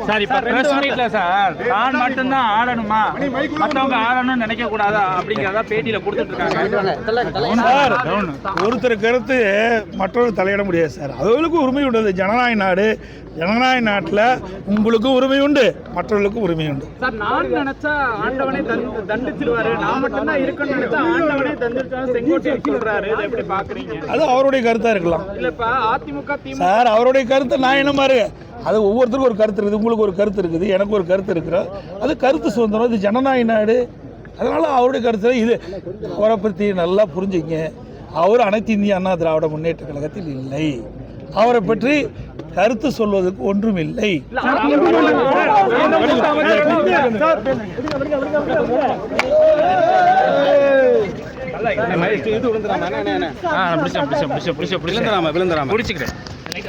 Sir இப்ப press மீட்ல sir தான் மட்டும்தான் ஆடணுமா, மற்றவங்க ஆடணும்னு நினைக்க கூடாதா அப்படிங்கிறதா பேட்டியில கொடுத்துட்டு இருக்காங்க. ஒருத்தர் கருத்து மற்றொரு தலையிட முடியாது சார். அவர்களுக்கும் உரிமை உண்டு. ஜனநாயக நாடு. ஜனநாயக நாட்டில் உங்களுக்கும் உரிமை உண்டு, மற்றவர்களுக்கும் உரிமை உண்டு. சார் நான் நினைச்சா ஆண்டவனே தண்டிச்சிருவாரு, நான் மட்டும்தான் இருக்குன்னு நினைச்சா ஆண்டவனே தண்டிச்சாலும் செங்கோட்டை சொல்றாரு. இதை எப்படி பாக்குறீங்க? அது அவருடைய கருத்தா இருக்கலாம். இல்லப்பா அதிமுக சார் அவருடைய கருத்து நான் என்ன மாதிரி அது ஒவ்வொருத்தருக்கும் ஒரு கருத்து இருக்குது. உங்களுக்கு ஒரு கருத்து இருக்குது, எனக்கு ஒரு கருத்து இருக்கிறோம். அது கருத்து சுதந்திரம். இது ஜனநாயக நாடு. அதனால அவருடைய கருத்து இது. அவரை பற்றி நல்லா புரிஞ்சுங்க. அவர் அனைத்து இந்திய அண்ணா திராவிட முன்னேற்ற கழகத்தில் இல்லை. அவரை பற்றி கருத்து சொல்வதற்கு ஒன்றும் இல்லை. விழுந்துடாம